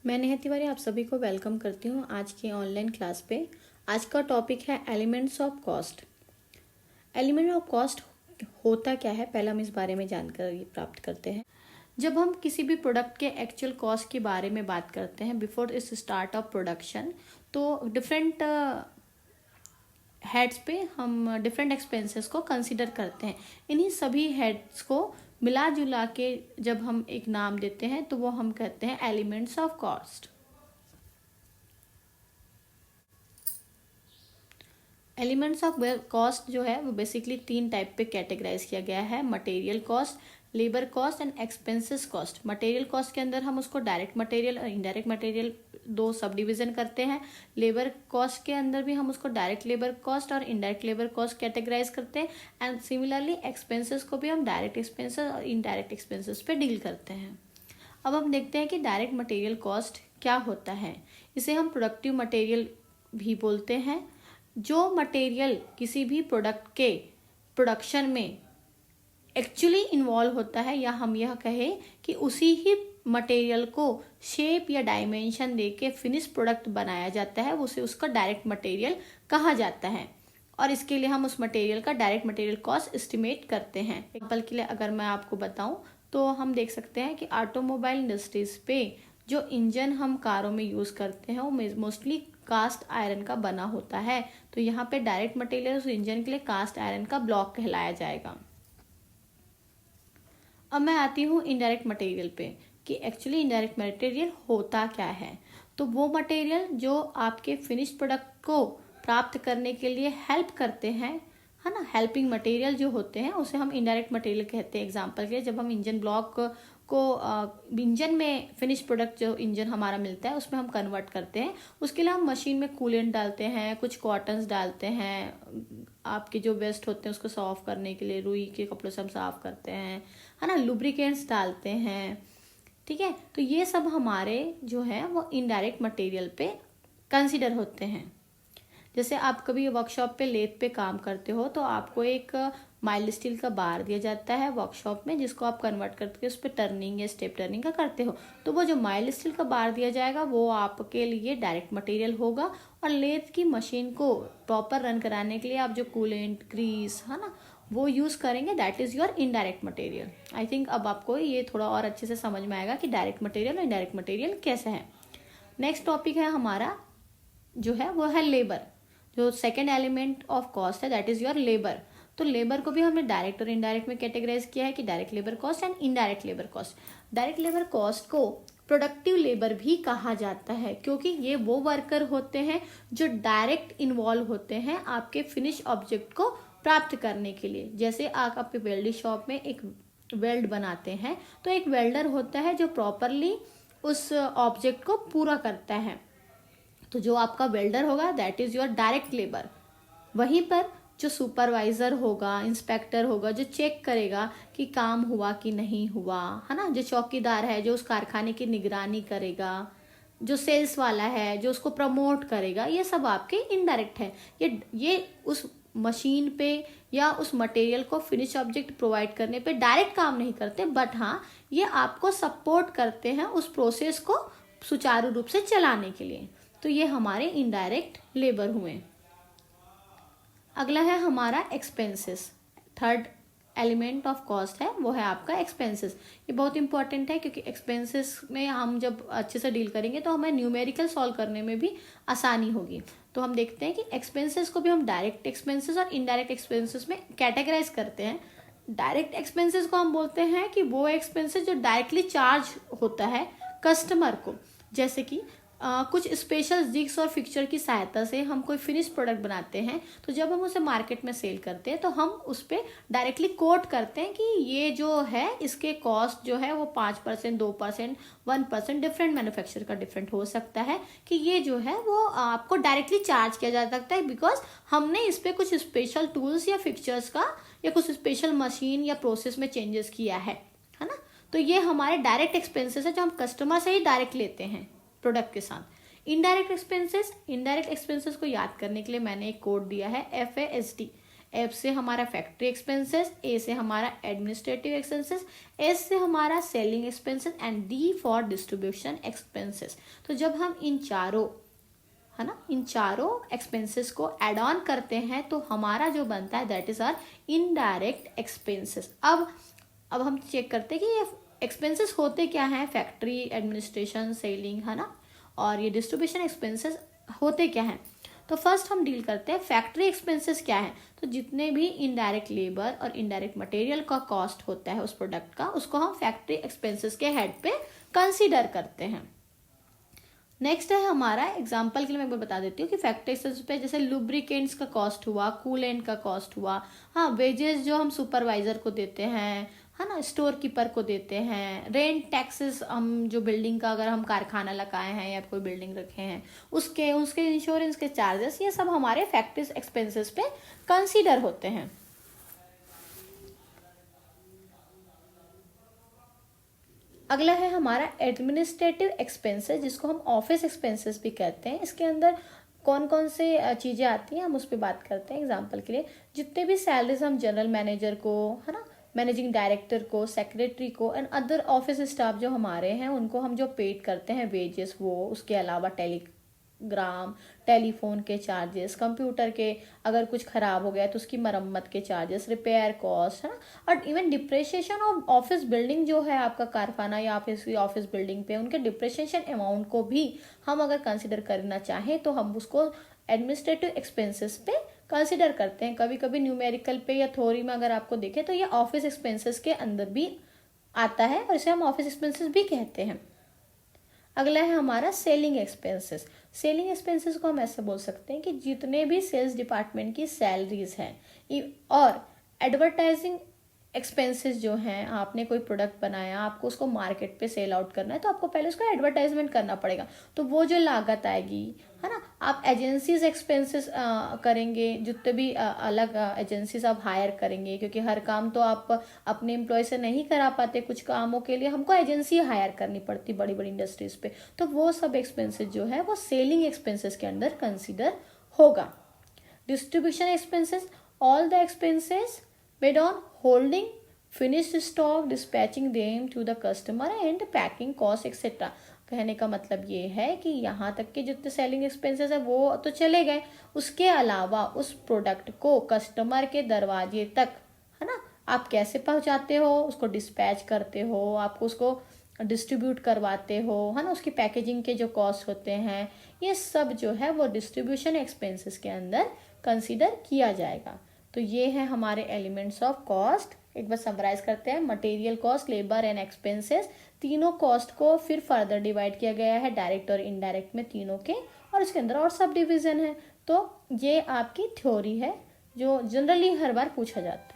मैं नेहा तिवारी आप सभी को वेलकम करती हूँ आज की ऑनलाइन क्लास पे। आज का टॉपिक है elements of cost. Element of cost होता क्या है, पहले हम इस बारे में जानकारी प्राप्त करते हैं। जब हम किसी भी प्रोडक्ट के एक्चुअल कॉस्ट के बारे में बात करते हैं बिफोर इस स्टार्ट ऑफ प्रोडक्शन, तो डिफरेंट हेड्स पे हम डिफरेंट एक्सपेंसेस को कंसिडर करते हैं। इन्हीं सभी हेड्स को मिला जुला के जब हम एक नाम देते हैं तो वो हम कहते हैं elements of cost. Elements of cost जो है वो बेसिकली 3 टाइप पे कैटेगराइज किया गया है: material cost, labour cost and expenses cost. Material cost के अंदर हम उसको डायरेक्ट मटेरियल और इनडायरेक्ट मटेरियल दो सब डिवीजन करते हैं। लेबर कॉस्ट के अंदर भी हम उसको डायरेक्ट लेबर कॉस्ट और इनडायरेक्ट लेबर कॉस्ट कैटेगराइज करते हैं। एंड सिमिलरली एक्सपेंसेस को भी हम डायरेक्ट एक्सपेंसेस और इनडायरेक्ट एक्सपेंसेस पे डील करते हैं। अब हम देखते हैं कि डायरेक्ट मटेरियल कॉस्ट क्या होता है। इसे हम प्रोडक्टिव मटेरियल भी बोलते हैं। जो मटेरियल किसी भी प्रोडक्ट के प्रोडक्शन में एक्चुअली इन्वॉल्व होता है, या हम यह कहें कि उसी ही मटेरियल को शेप या डायमेंशन देके फिनिश प्रोडक्ट बनाया जाता है, उसे उसका डायरेक्ट मटेरियल कहा जाता है। और इसके लिए हम उस मटेरियल का डायरेक्ट मटेरियल कॉस्ट एस्टिमेट करते हैं। एग्जाम्पल के लिए अगर मैं आपको बताऊं तो हम देख सकते हैं कि ऑटोमोबाइल इंडस्ट्रीज पे जो इंजन हम कारों में यूज करते हैं वो मोस्टली कास्ट आयरन का बना होता है। तो यहाँ पे डायरेक्ट मटेरियल उस इंजन के लिए कास्ट आयरन का ब्लॉक कहलाया जाएगा। अब मैं आती हूँ इनडायरेक्ट मटेरियल पे कि एक्चुअली इनडायरेक्ट मटेरियल होता क्या है। तो वो मटेरियल जो आपके फिनिश प्रोडक्ट को प्राप्त करने के लिए हेल्प करते हैं, है ना, हेल्पिंग मटेरियल जो होते हैं उसे हम इनडायरेक्ट मटेरियल कहते हैं। एग्जांपल के लिए जब हम इंजन ब्लॉक को इंजन में फिनिश प्रोडक्ट जो इंजन हमारा मिलता है उसमें हम कन्वर्ट करते हैं, उसके लिए हम मशीन में कूलेंट डालते हैं, कुछ कॉटन्स डालते हैं, आपके जो वेस्ट होते हैं उसको साफ करने के लिए रुई के कपड़ों से हम साफ करते हैं, है ना, लुब्रिकेंट्स डालते हैं। ठीक है, तो ये सब हमारे जो है वो इनडायरेक्ट मटेरियल पे कंसिडर होते हैं। जैसे आप कभी वर्कशॉप पे लेथ पे काम करते हो तो आपको एक माइल्ड स्टील का बार दिया जाता है वर्कशॉप में, जिसको आप कन्वर्ट करके उस पर टर्निंग या स्टेप टर्निंग का करते हो। तो वो जो माइल्ड स्टील का बार दिया जाएगा वो आपके लिए डायरेक्ट मटेरियल होगा। और लेथ की मशीन को प्रॉपर रन कराने के लिए आप जो कूलेंट, ग्रीस, है ना, वो यूज करेंगे, that is your indirect material. I think अब आपको ये थोड़ा और अच्छे से समझ में आएगा कि डायरेक्ट मटेरियल और इनडायरेक्ट मटेरियल कैसे है। नेक्स्ट टॉपिक है हमारा जो है वो है लेबर। जो सेकेंड एलिमेंट ऑफ कॉस्ट है दैट इज योर लेबर। तो लेबर को भी हमने डायरेक्ट और इनडायरेक्ट में कैटेगराइज किया है कि direct labour cost and indirect labour cost. Direct labour cost को प्रोडक्टिव लेबर भी कहा जाता है, क्योंकि ये वो वर्कर होते हैं जो डायरेक्ट इन्वॉल्व होते हैं आपके फिनिश ऑब्जेक्ट को प्राप्त करने के लिए। जैसे आप आपके वेल्डिंग शॉप में एक वेल्ड बनाते हैं तो एक वेल्डर होता है जो प्रॉपरली उस ऑब्जेक्ट को पूरा करता है। तो जो आपका वेल्डर होगा that is your direct labour. वहीं पर जो सुपरवाइजर होगा, इंस्पेक्टर होगा, जो चेक करेगा कि काम हुआ कि नहीं हुआ, है ना, जो चौकीदार है जो उस कारखाने की निगरानी करेगा, जो सेल्स वाला है जो उसको प्रमोट करेगा, ये सब आपके इनडायरेक्ट है। ये उस मशीन पे या उस मटेरियल को फिनिश ऑब्जेक्ट प्रोवाइड करने पे डायरेक्ट काम नहीं करते, बट हाँ ये आपको सपोर्ट करते हैं उस प्रोसेस को सुचारू रूप से चलाने के लिए। तो ये हमारे इनडायरेक्ट लेबर हुए। अगला है हमारा expenses. Third element of cost है वो है आपका एक्सपेंसेस। ये बहुत इंपॉर्टेंट है क्योंकि एक्सपेंसेस में हम जब अच्छे से डील करेंगे तो हमें न्यूमेरिकल सॉल्व करने में भी आसानी होगी। तो हम देखते हैं कि एक्सपेंसेस को भी हम डायरेक्ट एक्सपेंसेस और इनडायरेक्ट एक्सपेंसेस में कैटेगराइज करते हैं। डायरेक्ट एक्सपेंसेस को हम बोलते हैं कि वो एक्सपेंसेस जो डायरेक्टली चार्ज होता है कस्टमर को। जैसे कि कुछ स्पेशल जिग्स और फिक्सचर की सहायता से हम कोई फिनिश प्रोडक्ट बनाते हैं, तो जब हम उसे मार्केट में सेल करते हैं तो हम उस पर डायरेक्टली कोट करते हैं कि ये जो है इसके कॉस्ट जो है वो 5%, 2%, 1% डिफरेंट मैन्युफैक्चर का डिफरेंट हो सकता है, कि ये जो है वो आपको डायरेक्टली चार्ज किया जा सकता है बिकॉज हमने इस पर कुछ स्पेशल टूल्स या फिक्सचर्स का या कुछ स्पेशल मशीन या प्रोसेस में चेंजेस किया है ना। तो ये हमारे डायरेक्ट एक्सपेंसेस है जो हम कस्टमर से ही डायरेक्ट लेते हैं प्रोडक्ट के साथ। इनडायरेक्ट एक्सपेंसेस को याद करने के लिए मैंने एक कोड दिया है FASD। एफ से हमारा फैक्ट्री एक्सपेंसेस, ए से हमारा एडमिनिस्ट्रेटिव एक्सपेंसेस, एस से हमारा selling expenses and D for distribution expenses. तो जब हम इन चारों, है ना, इन चारों एक्सपेंसेस को एड ऑन करते हैं तो हमारा जो बनता है that is are indirect expenses. अब हम चेक करते हैं कि ये एक्सपेंसेस होते क्या हैं, फैक्ट्री, एडमिनिस्ट्रेशन, सेलिंग, है ना, और ये डिस्ट्रीब्यूशन एक्सपेंसेस होते क्या हैं। तो फर्स्ट हम डील करते हैं फैक्ट्री एक्सपेंसेस क्या है। तो जितने भी इनडायरेक्ट लेबर और इनडायरेक्ट मटेरियल का कॉस्ट होता है उस प्रोडक्ट का, उसको हम फैक्ट्री एक्सपेंसेस के हेड पे कंसीडर करते हैं। नेक्स्ट है हमारा, एग्जांपल के लिए मैं बता देती हूँ कि फैक्ट्री एक्सपेंस पे जैसे लुब्रिकेंट्स का कॉस्ट हुआ, कूलेंट का कॉस्ट हुआ, हाँ, वेजेस जो हम सुपरवाइजर को देते हैं, है ना, स्टोर कीपर को देते हैं, रेंट टैक्सेस, हम जो बिल्डिंग का अगर हम कारखाना लगाए हैं या कोई बिल्डिंग रखे हैं उसके इंश्योरेंस के चार्जेस, ये सब हमारे फैक्ट्री एक्सपेंसेस पे कंसीडर होते हैं। अगला है हमारा एडमिनिस्ट्रेटिव एक्सपेंसेस, जिसको हम ऑफिस एक्सपेंसेस भी कहते हैं। इसके अंदर कौन कौन से चीज़ें आती हैं हम उस पर बात करते हैं। एग्जांपल के लिए जितने भी सैलरीज हम जनरल मैनेजर को, है ना, मैनेजिंग डायरेक्टर को, सेक्रेटरी को एंड अदर ऑफिस स्टाफ जो हमारे हैं उनको हम जो पेड करते हैं वेजेस, वो उसके अलावा टेलीग्राम, टेलीफोन के चार्जेस, कंप्यूटर के अगर कुछ खराब हो गया तो उसकी मरम्मत के चार्जेस, रिपेयर कॉस्ट, है ना, और even depreciation of office building जो है आपका कारखाना या ऑफिस बिल्डिंग पे, उनके डिप्रेशिएशन अमाउंट को भी हम अगर कंसिडर करना चाहें तो हम उसको एडमिनिस्ट्रेटिव एक्सपेंसेस पे कंसिडर करते हैं। कभी कभी न्यूमेरिकल पे या थ्योरी में अगर आपको देखें तो ये ऑफिस एक्सपेंसेस के अंदर भी आता है और इसे हम ऑफिस एक्सपेंसेस भी कहते हैं। अगला है हमारा सेलिंग एक्सपेंसेस। सेलिंग एक्सपेंसेस को हम ऐसे बोल सकते हैं कि जितने भी सेल्स डिपार्टमेंट की सैलरीज हैं और एडवर्टाइजिंग एक्सपेंसेस जो हैं, आपने कोई प्रोडक्ट बनाया, आपको उसको मार्केट पे सेल आउट करना है तो आपको पहले उसका एडवर्टाइजमेंट करना पड़ेगा, तो वो जो लागत आएगी, है ना, आप एजेंसीज एक्सपेंसेस करेंगे, जितने भी अलग एजेंसीज आप हायर करेंगे, क्योंकि हर काम तो आप अपने एम्प्लॉय से नहीं करा पाते, कुछ कामों के लिए हमको एजेंसी हायर करनी पड़ती बड़ी बड़ी इंडस्ट्रीज पे, तो वो सब एक्सपेंसेस जो है वो सेलिंग एक्सपेंसेस के अंदर कंसिडर होगा। Distribution expenses, all the expenses made on holding finished stock, dispatching them to the customer and packing cost etc। कहने का मतलब ये है कि यहाँ तक के जितने सेलिंग एक्सपेंसेस है वो तो चले गए, उसके अलावा उस प्रोडक्ट को कस्टमर के दरवाजे तक, है ना, आप कैसे पहुँचाते हो, उसको डिस्पैच करते हो, आपको उसको डिस्ट्रीब्यूट करवाते हो, है ना, उसकी पैकेजिंग के जो कॉस्ट होते हैं, ये सब जो है वो डिस्ट्रीब्यूशन एक्सपेंसेस के अंदर कंसिडर किया जाएगा। तो ये है हमारे एलिमेंट्स ऑफ कॉस्ट। एक बार समराइज करते हैं, material cost, labour and expenses, तीनों कॉस्ट को फिर फर्दर डिवाइड किया गया है डायरेक्ट और इनडायरेक्ट में तीनों के, और इसके अंदर और सब डिवीजन है। तो ये आपकी थ्योरी है जो जनरली हर बार पूछा जाता है।